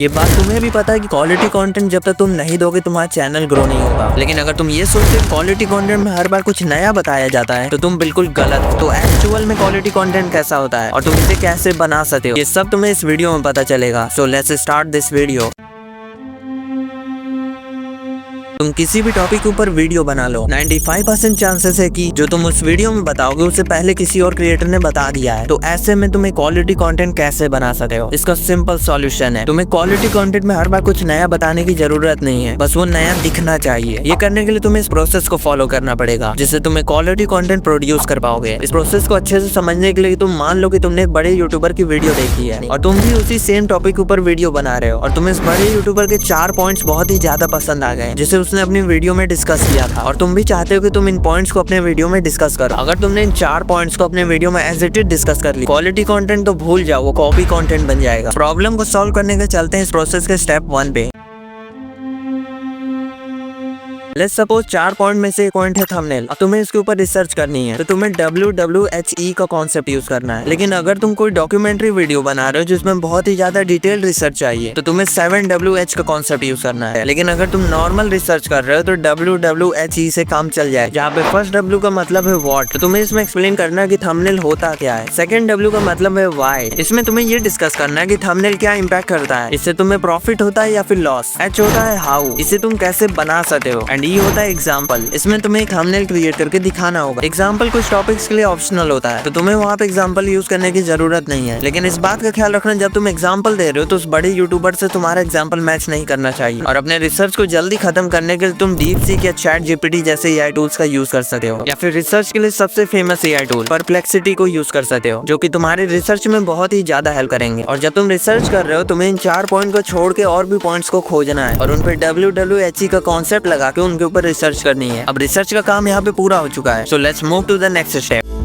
ये बात तुम्हें भी पता है कि क्वालिटी कंटेंट जब तक तुम नहीं दोगे तुम्हारा चैनल ग्रो नहीं होगा। लेकिन अगर तुम ये सोचते हो क्वालिटी कंटेंट में हर बार कुछ नया बताया जाता है तो तुम बिल्कुल गलत हो। तो एक्चुअल में क्वालिटी कंटेंट कैसा होता है और तुम इसे कैसे बना सकते हो, ये सब तुम्हें इस वीडियो में पता चलेगा। So let's start this video. तुम किसी भी टॉपिक के ऊपर वीडियो बना लो, 95% चांसेस है कि जो तुम उस वीडियो में बताओगे उससे पहले किसी और क्रिएटर ने बता दिया है। तो ऐसे में तुम्हें क्वालिटी कंटेंट कैसे बना सकते हो, इसका सिंपल सॉल्यूशन है तुम्हें क्वालिटी कंटेंट में हर बार कुछ नया बताने की जरूरत नहीं है, बस वो नया दिखना चाहिए। ये करने के लिए तुम्हें इस प्रोसेस को फॉलो करना पड़ेगा जिससे तुम्हें क्वालिटी कंटेंट प्रोड्यूस कर पाओगे। इस प्रोसेस को अच्छे से समझने के लिए तुम मान लो कि तुमने एक बड़े यूट्यूबर की वीडियो देखी है और तुम भी उसी सेम टॉपिक के ऊपर वीडियो बना रहे हो और तुम्हें इस बड़े यूट्यूबर के 4 पॉइंट्स बहुत ही ज्यादा पसंद आ गए जिसे उसने अपनी वीडियो में डिस्कस किया था और तुम भी चाहते हो कि तुम इन पॉइंट्स को अपने वीडियो में डिस्कस करो। अगर तुमने इन 4 पॉइंट्स को अपने वीडियो में एज इट इज डिस्कस कर ली, क्वालिटी कंटेंट तो भूल जाओ, वो कॉपी कंटेंट बन जाएगा। प्रॉब्लम को सॉल्व करने के चलते हैं इस प्रोसेस के स्टेप 1 पे। लेट्स सपोज 4 पॉइंट में से एक पॉइंट है थंबनेल। अब तुम्हें इसके ऊपर रिसर्च करनी है तो तुम्हें WWHE का कॉन्सेप्ट यूज करना है। लेकिन अगर तुम कोई डॉक्यूमेंट्री वीडियो बना रहे हो जिसमें बहुत ही ज्यादा डिटेल रिसर्च चाहिए तो तुम्हें 7WH का कॉन्सेप्ट यूज करना है। लेकिन अगर तुम नॉर्मल रिसर्च कर रहे हो तो WWHE से काम चल जाए, जहाँ पे फर्स्ट W का मतलब है व्हाट, तो तुम्हें इसमें एक्सप्लेन करना है कि थंबनेल होता क्या है। सेकंड W का मतलब है व्हाई, इसमें तुम्हें ये डिस्कस करना है कि थंबनेल क्या इम्पैक्ट करता है, इससे तुम्हें प्रॉफिट होता है या फिर लॉस। H होता है हाउ, इसे तुम कैसे बना सकते हो। एंड E होता है एग्जाम्पल, इसमें तुम्हें एक थंबनेल क्रिएट करके दिखाना होगा। एग्जाम्पल कुछ टॉपिक्स के लिए ऑप्शनल होता है तो तुम्हें वहाँ पे एग्जाम्पल यूज करने की जरूरत नहीं है। लेकिन इस बात का ख्याल रखना जब तुम एग्जाम्पल दे रहे हो तो उस बड़े यूट्यूबर से तुम्हारा एग्जाम्पल मैच नहीं करना चाहिए। और अपने रिसर्च को जल्दी खत्म करने के लिए तुम DeepSeek या ChatGPT जैसे AI टूल्स का यूज कर सकते हो, या फिर रिसर्च के लिए सबसे फेमस AI टूल Perplexity को यूज कर सकते हो, जो कि तुम्हारे रिसर्च में बहुत ही ज्यादा हेल्प करेंगे। और जब तुम रिसर्च कर रहे हो तुम्हें इन 4 पॉइंट को छोड़ के और भी पॉइंट्स को खोजना है और उन पे WWHE का कॉन्सेप्ट लगा के उनके ऊपर रिसर्च करनी है। अब रिसर्च का काम यहाँ पे पूरा हो चुका है, so let's move to the next step.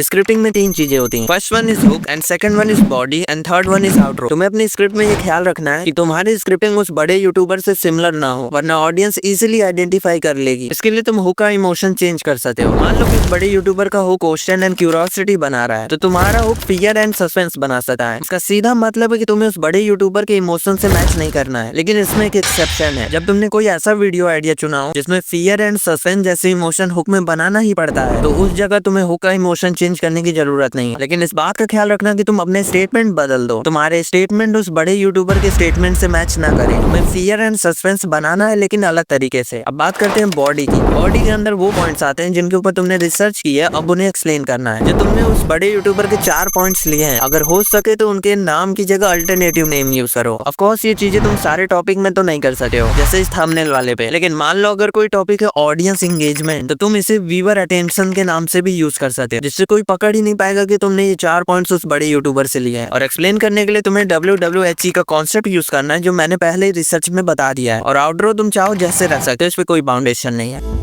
Scripting में 3 चीजें होती हैं। First one is hook and second one is body and third one is outro. तुम्हें अपनी स्क्रिप्ट में ये ख्याल रखना है कि तुम्हारी स्क्रिप्टिंग उस बड़े यूट्यूबर से सिमिलर ना हो, वरना ऑडियंस इजीली आइडेंटिफाई कर लेगी। इसके लिए तुम हुक का इमोशन चेंज कर सकते हो। मान लो कि बड़े यूट्यूबर का हुक क्वेश्चन एंड क्यूरियोसिटी बना रहा है तो तुम्हारा हुक फियर एंड सस्पेंस बना सकता है। इसका सीधा मतलब है कि तुम्हें उस बड़े यूट्यूबर के इमोशन से मैच नहीं करना है। लेकिन इसमें एक एक्सेप्शन है, जब तुमने कोई ऐसा वीडियो आइडिया चुना हो जिसमें फियर एंड सस्पेंस जैसे इमोशन हुक में बनाना ही पड़ता है तो उस जगह तुम्हें हुक का इमोशन चेंज करने की जरूरत नहीं। लेकिन इस बात का ख्याल रखना कि तुम अपने स्टेटमेंट बदल दो, तुम्हारे स्टेटमेंट उस बड़े यूट्यूबर के स्टेटमेंट से मैच ना करें। तुम्हें फियर एंड सस्पेंस बनाना है लेकिन अलग तरीके से। अब बात करते हैं बॉडी की। बॉडी के अंदर वो पॉइंट्स आते हैं जिनके ऊपर तुमने रिसर्च की है, अब उन्हें एक्सप्लेन करना है। जो तुमने उस बड़े यूट्यूबर के 4 पॉइंट्स लिए हैं, अगर हो सके तो उनके नाम की जगह अल्टरनेटिव नेम यूज करो। ऑफ कोर्स ये चीजें तुम सारे टॉपिक में तो नहीं कर सकते हो जैसे इस थंबनेल वाले पे, लेकिन मान लो अगर कोई टॉपिक है ऑडियंस एंगेजमेंट तो तुम इसे व्यूअर अटेंशन के नाम से भी यूज कर सकते हो, जिससे कोई पकड़ ही नहीं पाएगा कि तुमने ये 4 पॉइंट्स उस बड़े यूट्यूबर से लिए हैं। और एक्सप्लेन करने के लिए तुम्हें WWHE का कॉन्सेप्ट यूज करना है जो मैंने पहले ही रिसर्च में बता दिया है। और आउटरो तुम चाहो जैसे रख सकते हो, इस पे कोई बाउंडेशन नहीं है।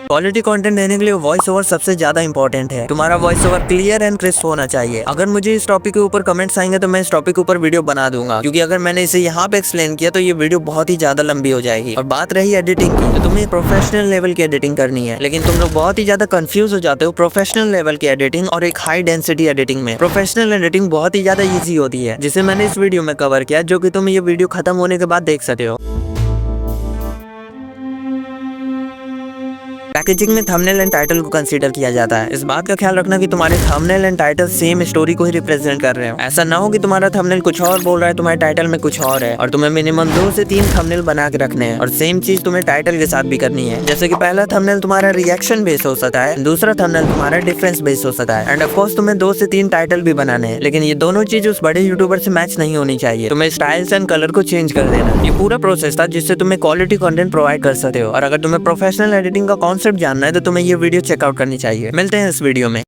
क्वालिटी कंटेंट देने के लिए वॉइस ओवर सबसे ज्यादा इंपॉर्टेंट है। तुम्हारा voice over clear and crisp होना चाहिए। अगर मुझे इस टॉपिक के ऊपर कमेंट्स आएंगे तो मैं इस टॉपिक के ऊपर वीडियो बना दूंगा, क्योंकि अगर मैंने इसे यहाँ पे एक्सप्लेन किया तो ये वीडियो बहुत ही ज्यादा लंबी हो जाएगी। और बात रही एडिटिंग की, तो तुम्हें प्रोफेशनल लेवल की एडिटिंग करनी है, लेकिन तुम लोग बहुत ही ज्यादा कंफ्यूज हो जाते हो प्रोफेशनल लेवल की एडिटिंग और एक हाई डेंसिटी एडिटिंग में। प्रोफेशनल एडिटिंग बहुत ही ज्यादा ईजी होती है जिसे मैंने इस वीडियो में कवर किया, जो कि तुम ये वीडियो खत्म होने के बाद देख सकते हो। पैकेजिंग में थंबनेल एंड टाइटल को कंसीडर किया जाता है। इस बात का ख्याल रखना कि तुम्हारे thumbnail and title same story को ही रिप्रेजेंट कर रहे हो। ऐसा ना हो कि तुम्हारा थंबनेल कुछ और बोल रहा है, तुम्हारे टाइटल में कुछ और है। और तुम्हें मिनिमम 2 से 3 थंबनेल बना के रखने हैं और सेम चीज तुम्हें टाइटल के साथ भी करनी है। जैसे कि पहला थंबनेल तुम्हारा रिएक्शन बेस हो सकता है, दूसरा थंबनेल तुम्हारा डिफरेंस बेस हो सकता है, एंड ऑफ कोर्स तुम्हें 2 से 3 टाइटल भी बनाने हैं। लेकिन ये दोनों चीज उस बड़े यूट्यूबर से मैच नहीं होनी चाहिए। तुम्हें स्टाइल्स एंड कलर को चेंज कर देना। ये पूरा प्रोसेस था जिससे तुम्हें क्वालिटी कंटेंट प्रोवाइड कर सकते हो। और अगर तुम्हें प्रोफेशनल एडिटिंग का कॉन्सेप्ट जानना है तो तुम्हें ये वीडियो चेकआउट करनी चाहिए। मिलते हैं इस वीडियो में।